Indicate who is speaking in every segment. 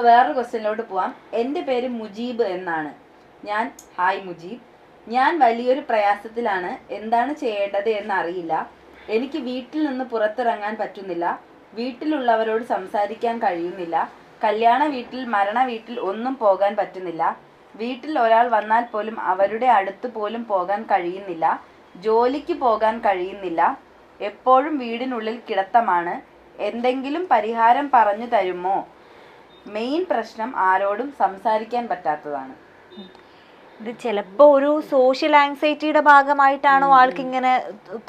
Speaker 1: വേറൊരു ക്വസ്റ്റ്യനിലോട്ട് പോവാം. എൻ്റെ പേര് മുജീബ് എന്നാണ്. ഹായ് മുജീബ്, ഞാൻ വലിയൊരു പ്രയാസത്തിലാണ്. എന്താണ് ചെയ്യേണ്ടത് എന്നറിയില്ല. എനിക്ക് വീട്ടിൽ നിന്ന് പുറത്തിറങ്ങാൻ പറ്റുന്നില്ല. വീട്ടിലുള്ളവരോട് സംസാരിക്കാൻ കഴിയുന്നില്ല. കല്യാണ വീട്ടിൽ, മരണ വീട്ടിൽ ഒന്നും പോകാൻ പറ്റുന്നില്ല. വീട്ടിൽ ഒരാൾ വന്നാൽ പോലും അവരുടെ അടുത്ത് പോലും പോകാൻ കഴിയുന്നില്ല. ജോലിക്ക് പോകാൻ കഴിയുന്നില്ല. എപ്പോഴും വീടിനുള്ളിൽ കിടത്തമാണ്. എന്തെങ്കിലും പരിഹാരം പറഞ്ഞു തരുമോ? മെയിൻ പ്രശ്നം ആരോടും സംസാരിക്കാൻ പറ്റാത്തതാണ്.
Speaker 2: ഇത് ചിലപ്പോൾ ഒരു സോഷ്യൽ ആങ്സൈറ്റിയുടെ ഭാഗമായിട്ടാണോ ആൾക്ക് ഇങ്ങനെ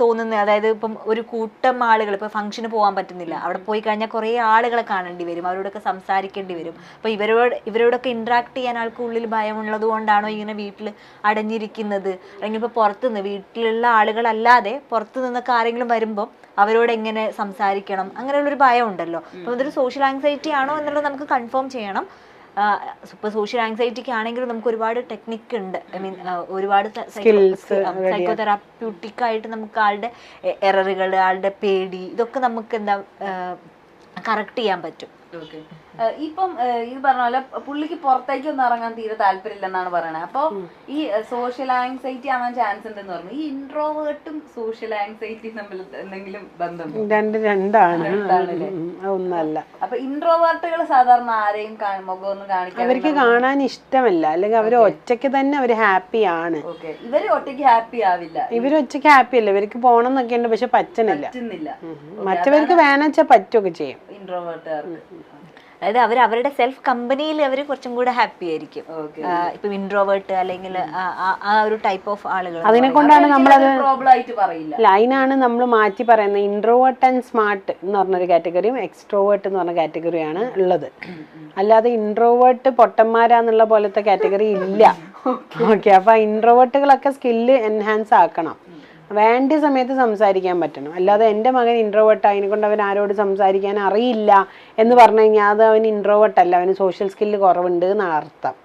Speaker 2: തോന്നുന്നത്? അതായത് ഇപ്പം ഒരു കൂട്ടം ആളുകൾ ഇപ്പോൾ ഫംഗ്ഷന് പോകാൻ പറ്റുന്നില്ല, അവിടെ പോയി കഴിഞ്ഞാൽ കുറേ ആളുകളെ കാണേണ്ടി വരും, അവരോടൊക്കെ സംസാരിക്കേണ്ടി വരും. അപ്പോൾ ഇവരോടൊക്കെ ഇൻട്രാക്ട് ചെയ്യാൻ ആൾക്ക് ഉള്ളിൽ ഭയമുള്ളത് കൊണ്ടാണോ ഇങ്ങനെ വീട്ടിൽ അടഞ്ഞിരിക്കുന്നത്? അല്ലെങ്കിൽ ഇപ്പോൾ പുറത്തുനിന്ന് വീട്ടിലുള്ള ആളുകളല്ലാതെ പുറത്തു നിന്നൊക്കെ ആരെങ്കിലും വരുമ്പോൾ അവരോട് എങ്ങനെ സംസാരിക്കണം, അങ്ങനെയുള്ളൊരു ഭയം ഉണ്ടല്ലോ. അപ്പോൾ ഇതൊരു സോഷ്യൽ ആങ്സൈറ്റി ആണോ എന്നുള്ളത് നമുക്ക് കൺഫേം ചെയ്യണം. ഇപ്പോൾ സോഷ്യൽ ആങ്സൈറ്റിക്ക് ആണെങ്കിലും നമുക്ക് ഒരുപാട് ടെക്നിക്ക് ഉണ്ട്. ഐ മീൻ ഒരുപാട് സൈക്കോതെറാപ്യൂട്ടിക് ആയിട്ട് നമുക്ക് ആളുടെ എററുകൾ, ആളുടെ പേടി, ഇതൊക്കെ നമുക്ക് കറക്റ്റ് ചെയ്യാൻ പറ്റും.
Speaker 1: ഇപ്പം ഇത് പറഞ്ഞ പോലെ പുള്ളിക്ക് പുറത്തേക്ക് ഒന്നും ഇറങ്ങാൻ തീരെ താല്പര്യമില്ലെന്നാണ് പറയണത്. അപ്പൊ ഈ സോഷ്യൽ ആങ്സൈറ്റി ആവാൻ ചാൻസ് ഉണ്ടെന്ന് പറഞ്ഞു. ഈ ഇൻട്രോവേർട്ടും സോഷ്യൽ ആങ്സൈറ്റിയും തമ്മിൽ എന്തെങ്കിലും ബന്ധമുണ്ടോ?
Speaker 3: രണ്ടാണ്, ഒന്നല്ല.
Speaker 1: അപ്പൊ ഇൻട്രോവേർട്ടുകൾ സാധാരണ ആരെയും മുഖമൊന്നും കാണിക്കാൻ
Speaker 3: അവർക്ക് കാണാൻ ഇഷ്ടമല്ല, അല്ലെങ്കിൽ അവർ ഒറ്റയ്ക്ക് തന്നെ അവര് ഹാപ്പിയാണ്.
Speaker 1: ഇവര് ഒറ്റയ്ക്ക് ഹാപ്പി ആവില്ല.
Speaker 3: ഇവര് ഒറ്റയ്ക്ക് ഹാപ്പി അല്ല, ഇവർക്ക് പോണം എന്നൊക്കെ ഉണ്ട്, പക്ഷെ പറ്റുന്നില്ല. മറ്റവർക്ക് വേണമെച്ചാൽ പറ്റുകയൊക്കെ ചെയ്യും
Speaker 1: ഇൻട്രോവേർട്ടുകാർക്ക്.
Speaker 2: അതായത് അവരുടെ സെൽഫ് കമ്പനിയിൽ അവർ കുറച്ചും കൂടെ ഹാപ്പി ആയിരിക്കും. ഇപ്പൊ ഇൻട്രോവേർട്ട് അല്ലെങ്കിൽ ആ ഒരു ടൈപ്പ് ഓഫ് ആളുകൾ.
Speaker 3: അതിനെ കൊണ്ടാണ് നമ്മളത്
Speaker 1: പ്രോബ്ലം ആയിട്ട് പറയില്ല.
Speaker 3: അതിനാണ് നമ്മൾ മാറ്റി പറയുന്നത്. ഇൻട്രോവേർട്ട് ആൻഡ് സ്മാർട്ട് എന്ന് പറഞ്ഞൊരു കാറ്റഗറിയും എക്സ്ട്രോവേർട്ട് എന്ന് പറഞ്ഞ കാറ്റഗറിയാണ് ഉള്ളത്. അല്ലാതെ ഇൻട്രോവേർട്ട് പൊട്ടന്മാരാന്നുള്ള പോലത്തെ കാറ്റഗറി ഇല്ല. ഓക്കെ, അപ്പൊ ഇൻട്രോവേർട്ടുകളൊക്കെ സ്കില്ല് എൻഹാൻസ് ആക്കണം, വേണ്ട സമയത്ത് സംസാരിക്കാൻ പറ്റണം. അല്ലാതെ എൻ്റെ മകൻ ഇൻട്രോവേർട്ട് അതിനെ കൊണ്ട് അവൻ ആരോട് സംസാരിക്കാൻ അറിയില്ല എന്ന് പറഞ്ഞു കഴിഞ്ഞാൽ അത് അവൻ ഇൻട്രോവേർട്ട് അല്ല, അവന് സോഷ്യൽ സ്കില്ല് കുറവുണ്ട് എന്നാണ് അർത്ഥം.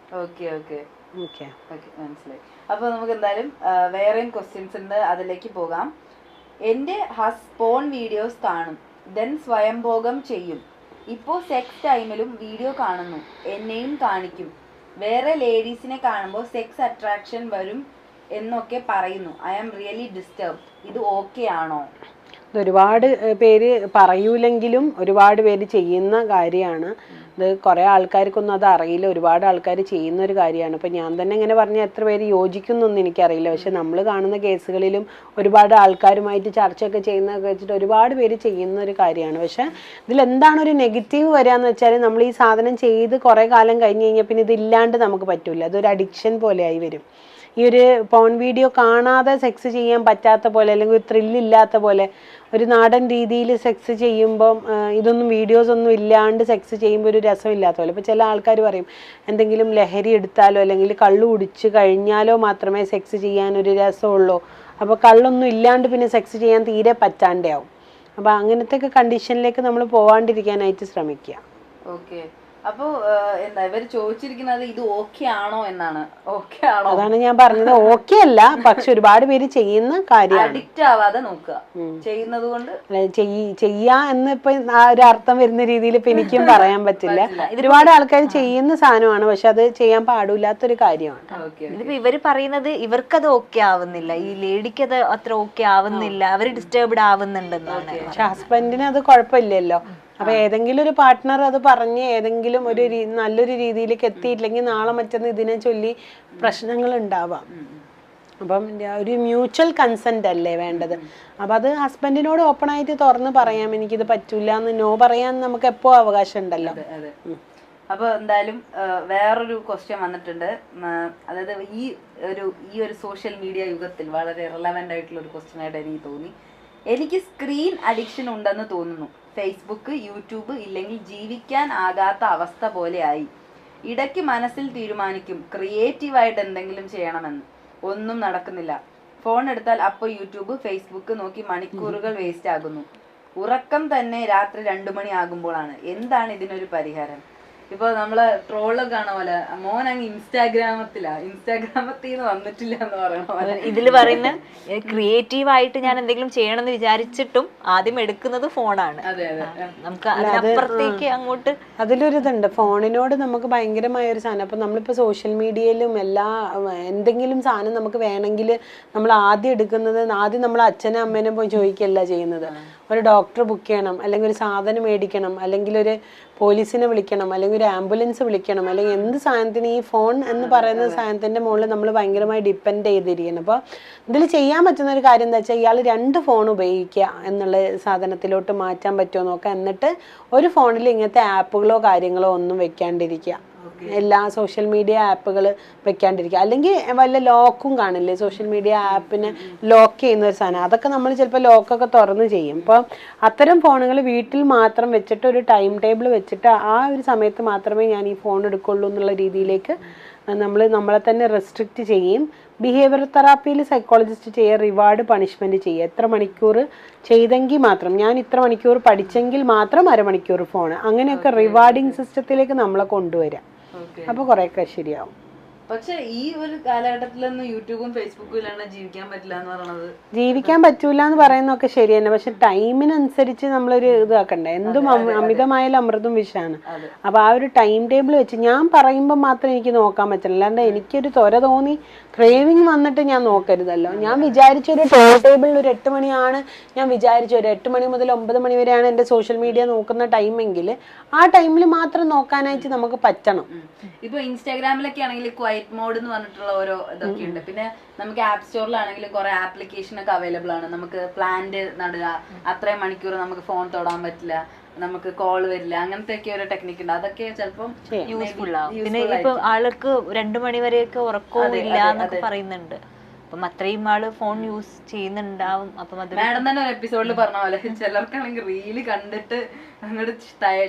Speaker 1: മനസ്സിലായി. അപ്പൊ നമുക്ക് എന്തായാലും വേറെയും ക്വസ്റ്റ്യൻസ് ഉണ്ട്, അതിലേക്ക് പോകാം. എൻ്റെ പോൺ വീഡിയോസ് കാണും, ദെൻ സ്വയംഭോഗം ചെയ്യും. ഇപ്പോൾ സെക്സ് ടൈമിലും വീഡിയോ കാണുന്നു, എന്നെയും കാണിക്കും. വേറെ ലേഡീസിനെ കാണുമ്പോൾ സെക്സ് അട്രാക്ഷൻ വരും എന്നൊക്കെ പറയുന്നു. I am really disturb. ഇത് ഓക്കെ ആണോ?
Speaker 3: ഒരുപാട് പേര് പറയൂലെങ്കിലും ഒരുപാട് പേര് ചെയ്യുന്ന കാര്യമാണ് ഇത്. കുറേ ആൾക്കാർക്കൊന്നും അത് അറിയില്ല, ഒരുപാട് ആൾക്കാർ ചെയ്യുന്ന ഒരു കാര്യമാണ്. ഇപ്പം ഞാൻ തന്നെ ഇങ്ങനെ പറഞ്ഞാൽ എത്ര പേര് യോജിക്കുന്നൊന്നും എനിക്കറിയില്ല. പക്ഷെ നമ്മൾ കാണുന്ന കേസുകളിലും ഒരുപാട് ആൾക്കാരുമായിട്ട് ചർച്ചയൊക്കെ ചെയ്യുന്നതൊക്കെ വെച്ചിട്ട് ഒരുപാട് പേര് ചെയ്യുന്ന ഒരു കാര്യമാണ്. പക്ഷെ ഇതിലെന്താണ് ഒരു നെഗറ്റീവ് വരികയെന്ന് വെച്ചാൽ, നമ്മൾ ഈ സാധനം ചെയ്ത് കുറേ കാലം കഴിഞ്ഞ് കഴിഞ്ഞാൽ പിന്നെ ഇതില്ലാണ്ട് നമുക്ക് പറ്റില്ല. അതൊരു അഡിക്ഷൻ പോലെയായി വരും. ഈ ഒരു പോൺ വീഡിയോ കാണാതെ സെക്സ് ചെയ്യാൻ പറ്റാത്ത പോലെ, അല്ലെങ്കിൽ ഒരു ത്രില്ലില്ലാത്ത പോലെ, ഒരു നാടൻ രീതിയിൽ സെക്സ് ചെയ്യുമ്പം ഇതൊന്നും വീഡിയോസ് ഒന്നും ഇല്ലാണ്ട് സെക്സ് ചെയ്യുമ്പോൾ ഒരു രസമില്ലാത്ത പോലെ. ഇപ്പോൾ ചില ആൾക്കാർ പറയും എന്തെങ്കിലും ലഹരി എടുത്താലോ അല്ലെങ്കിൽ കള്ളു കുടിച്ച് കഴിഞ്ഞാലോ മാത്രമേ സെക്സ് ചെയ്യാനൊരു രസമുള്ളൂ, അപ്പോൾ കള്ളൊന്നും ഇല്ലാണ്ട് പിന്നെ സെക്സ് ചെയ്യാൻ തീരെ പറ്റാണ്ടാവും. അപ്പോൾ അങ്ങനത്തെ ഒക്കെ കണ്ടീഷനിലേക്ക് നമ്മൾ പോവാണ്ടിരിക്കാനായിട്ട് ശ്രമിക്കുക.
Speaker 1: ഓക്കെ, അപ്പൊ എന്താ ഇവര് ചോദിച്ചിരിക്കുന്നത് ഇത് ഓക്കെ ആണോ എന്നാണ്. ഓക്കെ ആണോ?
Speaker 3: അതാണ് ഞാൻ പറഞ്ഞത്, ഓക്കെ അല്ല, പക്ഷെ ഒരുപാട് പേര് ചെയ്യുന്ന കാര്യമാണ്.
Speaker 1: അഡിക്റ്റ് ആവാതെ നോക്കുക, ചെയ്യുന്നത് കൊണ്ട്
Speaker 3: ചെയ്യാ എന്ന് ഇപ്പൊ ആ ഒരു അർത്ഥം വരുന്ന രീതിയിൽ ഇപ്പൊ എനിക്കും പറയാൻ പറ്റില്ല. ഒരുപാട് ആൾക്കാർ ചെയ്യുന്ന സാധനമാണ്, പക്ഷെ അത് ചെയ്യാൻ പാടില്ലാത്തൊരു കാര്യമാണ്.
Speaker 2: ഇതിപ്പോ ഇവര് പറയുന്നത് ഇവർക്കത് ഓക്കെ ആവുന്നില്ല, ഈ ലേഡിക്ക് അത് അത്ര ഓക്കെ ആവുന്നില്ല, അവര് ഡിസ്റ്റർബ്ഡ് ആവുന്നുണ്ടെന്നാണ്.
Speaker 3: പക്ഷെ ഹസ്ബൻഡിന് അത് കുഴപ്പമില്ലല്ലോ. അപ്പൊ ഏതെങ്കിലും ഒരു പാർട്ട്ണർ അത് പറഞ്ഞ് ഏതെങ്കിലും ഒരു നല്ലൊരു രീതിയിലേക്ക് എത്തിയിട്ടില്ലെങ്കിൽ നാളെ മറ്റന്ന് ഇതിനെ ചൊല്ലി പ്രശ്നങ്ങൾ ഉണ്ടാവാം. അപ്പം ഒരു മ്യൂച്വൽ കൺസെന്റ് അല്ലേ വേണ്ടത്. അപ്പം അത് ഹസ്ബൻഡിനോട് ഓപ്പൺ ആയിട്ട് തുറന്ന് പറയാം, എനിക്കിത് പറ്റൂല എന്ന് നോ പറയാൻ നമുക്ക് എപ്പോ അവകാശം ഉണ്ടല്ലോ.
Speaker 1: അപ്പൊ എന്തായാലും വേറൊരു ക്വസ്റ്റ്യൻ വന്നിട്ടുണ്ട്. അതായത് ഈ ഒരു സോഷ്യൽ മീഡിയ യുഗത്തിൽ വളരെ റിലവൻ്റ് ആയിട്ടുള്ള ഒരു ക്വസ്റ്റ്യൻ ആയിട്ട് എനിക്ക് തോന്നി. എനിക്ക് സ്ക്രീൻ അഡിക്ഷൻ ഉണ്ടെന്ന് തോന്നുന്നു. ഫേസ്ബുക്ക്, യൂട്യൂബ് ഇല്ലെങ്കിൽ ജീവിക്കാൻ ആകാത്ത അവസ്ഥ പോലെ ആയി. ഇടയ്ക്ക് മനസ്സിൽ തീരുമാനിക്കും ക്രിയേറ്റീവായിട്ട് എന്തെങ്കിലും ചെയ്യണമെന്ന്, ഒന്നും നടക്കുന്നില്ല. ഫോൺ എടുത്താൽ അപ്പോൾ യൂട്യൂബ്, ഫേസ്ബുക്ക് നോക്കി മണിക്കൂറുകൾ വേസ്റ്റ് ആകുന്നു. ഉറക്കം തന്നെ രാത്രി 2 മണി ആകുമ്പോഴാണ്. എന്താണ് ഇതിനൊരു പരിഹാരം? ഇപ്പൊ നമ്മളെ ട്രോളൊക്കെ കാണുന്ന പോലെ മോൻ അങ്ങ് ഇൻസ്റ്റാഗ്രാമത്തിൽ വന്നിട്ടില്ല എന്ന് പറയണ പോലെ.
Speaker 2: ഇതില് പറയുന്ന ക്രിയേറ്റീവ് ആയിട്ട് ഞാൻ എന്തെങ്കിലും ചെയ്യണമെന്ന് വിചാരിച്ചിട്ടും ആദ്യം എടുക്കുന്നത് ഫോണാണ്.
Speaker 1: അതെ അതെ.
Speaker 2: നമുക്ക് അതിനപ്പുറത്തേക്ക് അങ്ങോട്ട്
Speaker 3: അതിലൊരിതുണ്ട്, ഫോണിനോട് നമുക്ക് ഭയങ്കരമായ ഒരു സാധനം. അപ്പം നമ്മളിപ്പോൾ സോഷ്യൽ മീഡിയയിലും എന്തെങ്കിലും സാധനം നമുക്ക് വേണമെങ്കിൽ നമ്മൾ ആദ്യം എടുക്കുന്നത്, ആദ്യം നമ്മൾ അച്ഛനും അമ്മേനും പോയി ചോദിക്കുകയല്ല ചെയ്യുന്നത്. ഒരു ഡോക്ടർ ബുക്ക് ചെയ്യണം, അല്ലെങ്കിൽ ഒരു സാധനം മേടിക്കണം, അല്ലെങ്കിൽ ഒരു പോലീസിനെ വിളിക്കണം, അല്ലെങ്കിൽ ഒരു ആംബുലൻസ് വിളിക്കണം, അല്ലെങ്കിൽ എന്ത് സാധനത്തിന് ഈ ഫോൺ എന്ന് പറയുന്ന സാധനത്തിൻ്റെ മുകളിൽ നമ്മൾ ഭയങ്കരമായി ഡിപ്പെൻഡ് ചെയ്തിരിക്കണം. അപ്പോൾ ഇതിൽ ചെയ്യാൻ പറ്റുന്ന ഒരു കാര്യം എന്താ വെച്ചാൽ, ഇയാൾ 2 ഫോൺ ഉപയോഗിക്കുക എന്നുള്ള സാധനത്തിലോട്ട് മാറ്റാൻ പറ്റുമോ നോക്കാം. എന്നിട്ട് ഒരു ഫോണിൽ ഇങ്ങനത്തെ ആപ്പുകളോ കാര്യങ്ങളോ ഒന്നും വെക്കാണ്ടിരിക്കുക, എല്ലാ സോഷ്യൽ മീഡിയ ആപ്പുകൾ വെക്കാണ്ടിരിക്കുക. അല്ലെങ്കിൽ വല്ല ലോക്കും കാണില്ലേ, സോഷ്യൽ മീഡിയ ആപ്പിനെ ലോക്ക് ചെയ്യുന്ന ഒരു സാധനം, അതൊക്കെ നമ്മൾ ചിലപ്പോൾ ലോക്കൊക്കെ തുറന്ന് ചെയ്യും. അപ്പോൾ അത്തരം ഫോണുകൾ വീട്ടിൽ മാത്രം വെച്ചിട്ട് ഒരു ടൈം ടേബിൾ വെച്ചിട്ട് ആ ഒരു സമയത്ത് മാത്രമേ ഞാൻ ഈ ഫോൺ എടുക്കുള്ളൂ എന്നുള്ള രീതിയിലേക്ക് നമ്മളെ തന്നെ റെസ്ട്രിക്റ്റ് ചെയ്യും. ബിഹേവിയർ തെറാപ്പിയിൽ സൈക്കോളജിസ്റ്റ് ചെയ്യുക റിവാർഡ് പണിഷ്മെൻറ്റ് ചെയ്യുക. എത്ര മണിക്കൂർ ചെയ്തെങ്കിൽ മാത്രം, ഞാൻ ഇത്ര മണിക്കൂർ പഠിച്ചെങ്കിൽ മാത്രം അരമണിക്കൂർ ഫോൺ, അങ്ങനെയൊക്കെ റിവാർഡിങ് സിസ്റ്റത്തിലേക്ക് നമ്മളെ കൊണ്ടുവരാം. അപ്പോൾ കുറേയൊക്കെ ശരിയാവും.
Speaker 1: പക്ഷെ ഈ ഒരു കാലഘട്ടത്തിലൊന്നും യൂട്യൂബും ഫേസ്ബുക്കിലാണ് ജീവിക്കാൻ പറ്റില്ല എന്ന് പറയുന്നത്.
Speaker 3: ജീവിക്കാൻ പറ്റൂല എന്ന് പറയുന്നതൊക്കെ ശരി തന്നെ, പക്ഷെ ടൈമിനനുസരിച്ച് നമ്മളൊരു ഇതാക്കണ്ടേ. എന്തും അമിതമായാലും അമൃതും വിഷമാണ്. അപ്പൊ ആ ഒരു ടൈം ടേബിൾ വെച്ച് ഞാൻ പറയുമ്പോൾ മാത്രം എനിക്ക് നോക്കാൻ പറ്റില്ല. അല്ലാണ്ട് എനിക്കൊരു ത്വര തോന്നി ക്രേവിങ് വന്നിട്ട് ഞാൻ നോക്കരുതല്ലോ. ഞാൻ വിചാരിച്ചൊരു ടൈം ടേബിളിൽ ഒരു 8 മണിയാണ് ഞാൻ വിചാരിച്ചു, ഒരു 8 മണി മുതൽ 9 മണി വരെയാണ് എൻ്റെ സോഷ്യൽ മീഡിയ നോക്കുന്ന ടൈമെങ്കിൽ ആ ടൈമിൽ മാത്രം നോക്കാനായിട്ട് നമുക്ക് പറ്റണം.
Speaker 1: ഇപ്പൊ ഇൻസ്റ്റാഗ്രാമിലൊക്കെ ആണെങ്കിൽ ക്വയറ്റ് മോഡ് എന്ന് പറഞ്ഞിട്ടുള്ള ഓരോ ഇതൊക്കെ ഉണ്ട്. പിന്നെ നമുക്ക് ആപ്പ് സ്റ്റോറിലാണെങ്കിൽ കുറെ ആപ്ലിക്കേഷൻ ഒക്കെ അവൈലബിൾ ആണ്. നമുക്ക് പ്ലാന്റ് നടുക, അത്രയും മണിക്കൂർ നമുക്ക് ഫോൺ തൊടാൻ പറ്റില്ല, നമുക്ക് കോൾ വരില്ല, അങ്ങനത്തെ ഒക്കെ ഒരു ടെക്നിക്ക് ഉണ്ട്. അതൊക്കെ ചിലപ്പം
Speaker 2: യൂസ്ഫുൾ ആവും. പിന്നെ ഇപ്പൊ ആൾക്ക് 2 മണി വരെയൊക്കെ ഉറക്കവും ഇല്ല എന്നൊക്കെ പറയുന്നുണ്ട്. അപ്പം അത്രയും ആള് ഫോൺ യൂസ് ചെയ്യുന്നുണ്ടാവും. അപ്പം അത്
Speaker 1: മാഡം തന്നെ ഒരു എപ്പിസോഡിൽ പറഞ്ഞ പോലെ ചിലർക്കാണെങ്കിൽ റീല് കണ്ടിട്ട് അങ്ങോട്ട്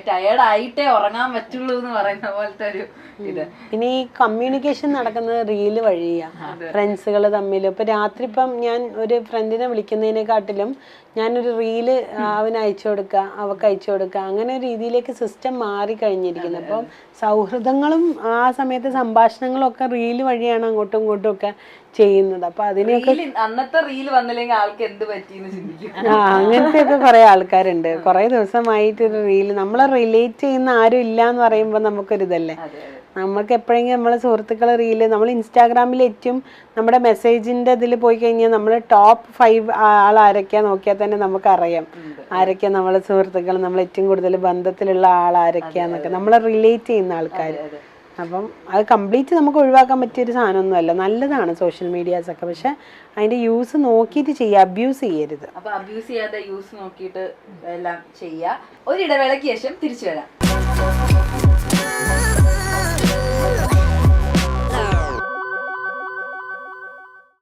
Speaker 1: ടയേർഡ് ആയിട്ടേ ഉറങ്ങാൻ പറ്റുള്ളൂ എന്ന് പറയുന്ന പോലത്തെ ഒരു ഇത്.
Speaker 3: പിന്നെ ഈ കമ്മ്യൂണിക്കേഷൻ നടക്കുന്നത് റീല് വഴിയാ, ഫ്രണ്ട്സുകൾ തമ്മിൽ. ഇപ്പൊ രാത്രി ഇപ്പം ഞാൻ ഒരു ഫ്രണ്ടിനെ വിളിക്കുന്നതിനെക്കാട്ടിലും ഞാനൊരു റീല് അവന് അയച്ചു കൊടുക്കുക, അവൾക്ക് അയച്ചു കൊടുക്കുക, അങ്ങനെ ഒരു രീതിയിലേക്ക് സിസ്റ്റം മാറി കഴിഞ്ഞിരിക്കുന്നത്. അപ്പം സൗഹൃദങ്ങളും ആ സമയത്ത് സംഭാഷണങ്ങളും ഒക്കെ റീല് വഴിയാണ് അങ്ങോട്ടും ഇങ്ങോട്ടും ഒക്കെ ചെയ്യുന്നത്. അപ്പൊ അതിനെയൊക്കെ
Speaker 1: അന്നത്തെ റീല് വന്നില്ലെങ്കിൽ ആൾക്ക് എന്ത് പറ്റിയെന്ന് ചിന്തിക്കും.
Speaker 3: അങ്ങനത്തെ ഒക്കെ കുറെ ആൾക്കാരുണ്ട്. കുറെ ദിവസമായിട്ട് റീല് നമ്മളെ റിലേറ്റ് ചെയ്യുന്ന ആരും ഇല്ല എന്ന് പറയുമ്പോൾ നമുക്കൊരിതല്ലേ. നമുക്ക് എപ്പോഴെങ്കിലും നമ്മളെ സുഹൃത്തുക്കളെ റീല് നമ്മൾ ഇൻസ്റ്റാഗ്രാമിൽ ഏറ്റവും നമ്മുടെ മെസ്സേജിന്റെ ഇതിൽ പോയി കഴിഞ്ഞാൽ നമ്മൾ ടോപ്പ് 5 ആളാരൊക്കെയാ നോക്കിയാൽ തന്നെ നമുക്കറിയാം ആരൊക്കെയാ നമ്മളെ സുഹൃത്തുക്കൾ, നമ്മൾ ഏറ്റവും കൂടുതൽ ബന്ധത്തിലുള്ള ആളാരൊക്കെയാന്നൊക്കെ നമ്മളെ റിലേറ്റ് ചെയ്യുന്ന ആൾക്കാർ. അപ്പം അത് കംപ്ലീറ്റ് നമുക്ക് ഒഴിവാക്കാൻ പറ്റിയൊരു സാധനമൊന്നുമല്ല. നല്ലതാണ് സോഷ്യൽ മീഡിയാസ് ഒക്കെ, പക്ഷെ അതിന്റെ യൂസ് നോക്കിയിട്ട് ചെയ്യുക, അബ്യൂസ് ചെയ്യരുത്.
Speaker 1: അപ്പൊ അബ്യൂസ് ചെയ്യാതെ യൂസ് നോക്കിയിട്ട് എല്ലാം ചെയ്യുക. ഒരു ഇടവേളയ്ക്ക് ശേഷം തിരിച്ചു വരാം.